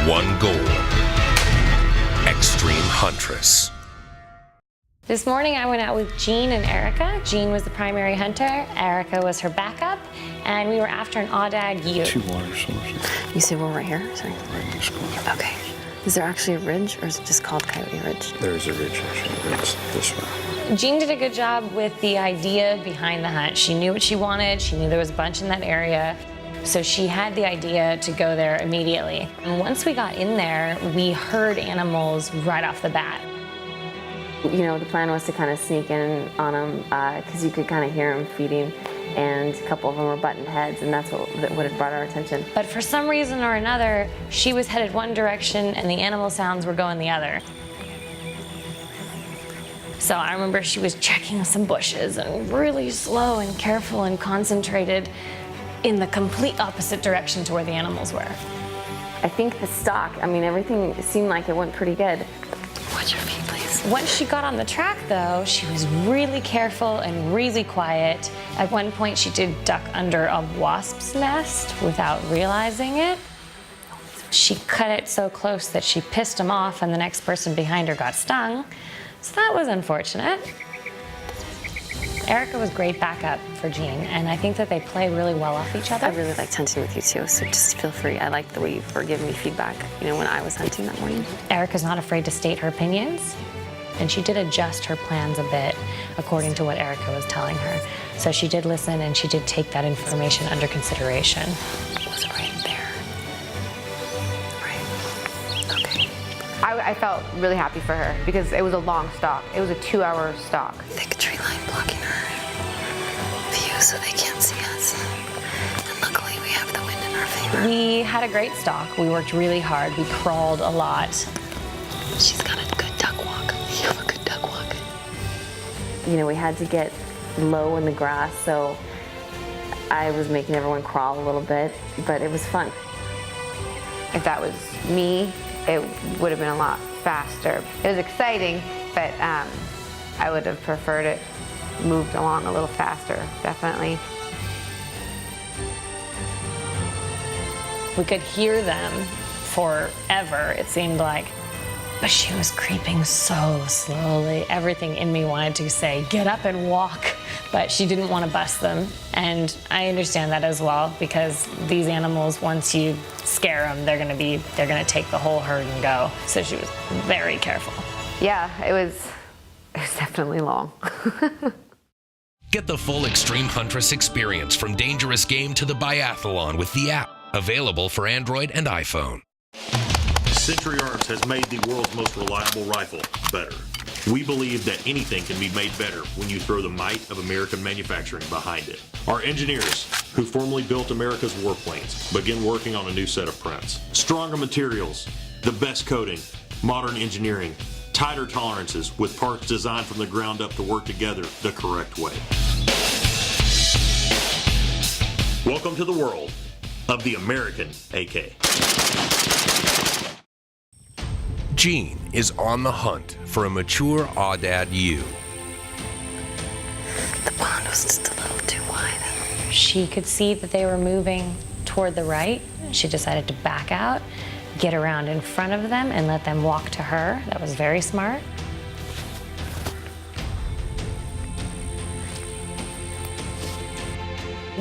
one goal. Extreme Huntress. This morning I went out with Jean and Erica. Jean was the primary hunter, Erica was her backup, and we were after an aoudad ewe. 2 water sources. You say we're right here? Sorry. Right in this corner. Okay. Is there actually a ridge, or is it just called Coyote Ridge? There is a ridge actually. It's this way. Jean did a good job with the idea behind the hunt. She knew what she wanted, she knew there was a bunch in that area, so she had the idea to go there immediately. And once we got in there, we heard animals right off the bat. You know, the plan was to kind of sneak in on them because you could kind of hear them feeding, and a couple of them were butting heads, and that's what had brought our attention. But for some reason or another, she was headed one direction and the animal sounds were going the other. So I remember she was checking some bushes and really slow and careful and concentrated in the complete opposite direction to where the animals were. I think the stock, I mean, everything seemed like it went pretty good. Watch your feet, please. Once she got on the track, though, she was really careful and really quiet. At one point, she did duck under a wasp's nest without realizing it. She cut it so close that she pissed him off, and the next person behind her got stung. So that was unfortunate. Erica was great backup for Jean, and I think that they play really well off each other. I really liked hunting with you too, so just feel free. I liked the way you were giving me feedback, you know, when I was hunting that morning. Erica's not afraid to state her opinions, and she did adjust her plans a bit according to what Erica was telling her. So she did listen, and she did take that information under consideration. It was right there. Right. Okay. I felt really happy for her because it was a long stalk. It was a 2-hour stalk. Thick tree line blocking her view so they can't see us. And luckily we have the wind in our favor. We had a great stalk. We worked really hard. We crawled a lot. She's got a good duck walk. You have a good duck walk. You know, we had to get low in the grass, so I was making everyone crawl a little bit, but it was fun. If that was me, it would have been a lot faster. It was exciting, but I would have preferred it moved along a little faster, definitely. We could hear them forever, it seemed like. But she was creeping so slowly. Everything in me wanted to say, get up and walk, but she didn't want to bust them. And I understand that as well, because these animals, once you scare them, they're gonna take the whole herd and go. So she was very careful. Yeah, it was definitely long. Get the full Extreme Huntress experience from dangerous game to the biathlon with the app, available for Android and iPhone. Century Arms has made the world's most reliable rifle better. We believe that anything can be made better when you throw the might of American manufacturing behind it. Our engineers, who formerly built America's warplanes, begin working on a new set of prints. Stronger materials, the best coating, modern engineering, tighter tolerances with parts designed from the ground up to work together the correct way. Welcome to the world of the American AK. Jean is on the hunt for a mature aoudad ewe. The pond was just a little too wide. She could see that they were moving toward the right. She decided to back out, get around in front of them, and let them walk to her. That was very smart.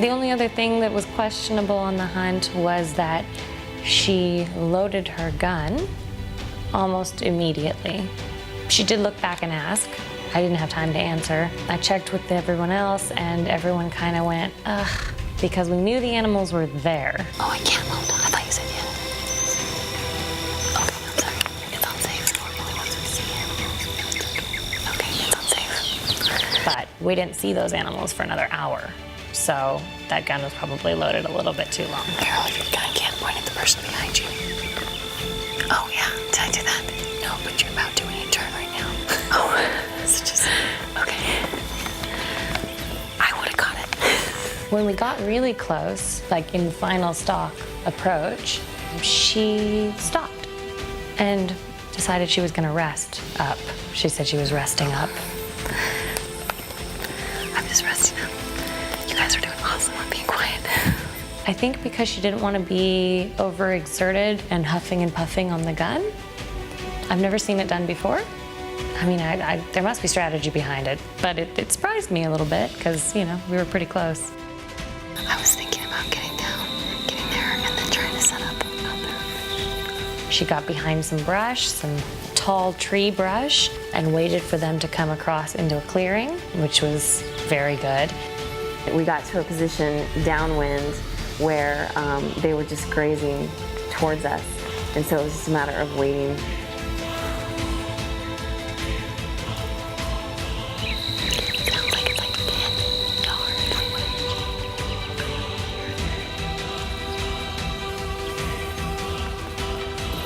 The only other thing that was questionable on the hunt was that she loaded her gun almost immediately. She did look back and ask. I didn't have time to answer. I checked with everyone else, and everyone kind of went, ugh, because we knew the animals were there. Oh, I can't load. I thought you said yeah. Okay, I'm sorry. It's unsafe. Okay, it's unsafe. But we didn't see those animals for another hour. So that gun was probably loaded a little bit too long. Carol, if your gun can't point at the person behind you. Oh, yeah. Did I do that? No, but you're about to when you turn right now. Oh, so just, okay. I would have caught it. When we got really close, like in final stalk approach, she stopped and decided she was going to rest up. She said she was resting up. I'm just resting up. You guys are doing awesome. I'm being quiet. I think because she didn't want to be overexerted and huffing and puffing on the gun. I've never seen it done before. I mean, there must be strategy behind it, but it surprised me a little bit because, you know, we were pretty close. I was thinking about getting down, getting there, and then trying to set up out there. She got behind some brush, some tall tree brush, and waited for them to come across into a clearing, which was very good. We got to a position downwind where they were just grazing towards us. And so it was just a matter of waiting. Sounds like it's like 10 yards away.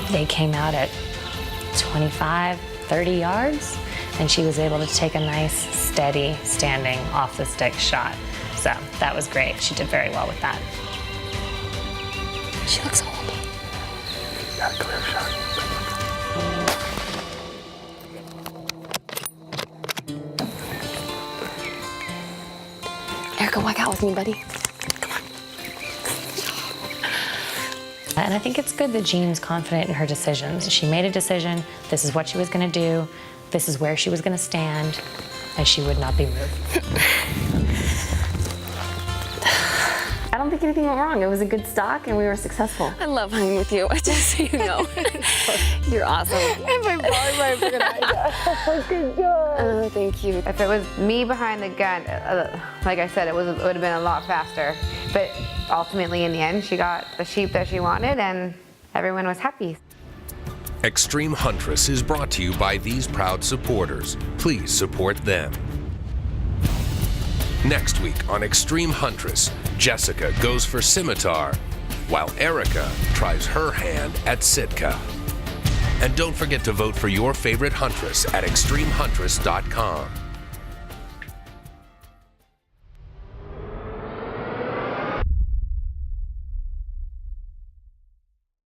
They came out at 25, 30 yards, and she was able to take a nice, steady, standing off the stick shot. So that was great. She did very well with that. She looks old. Got a clear shot. Erica, walk out with me, buddy. And I think it's good that Jean's confident in her decisions. She made a decision. This is what she was going to do. This is where she was going to stand, and she would not be moved. I don't think anything went wrong. It was a good stock and we were successful. I love hunting with you, just so you know. You're awesome. And my good job. Oh, thank you. If it was me behind the gun, like I said, it would have been a lot faster. But ultimately, in the end, she got the sheep that she wanted, and everyone was happy. Extreme Huntress is brought to you by these proud supporters. Please support them. Next week on Extreme Huntress, Jessica goes for scimitar, while Erica tries her hand at Sitka. And don't forget to vote for your favorite huntress at extremehuntress.com.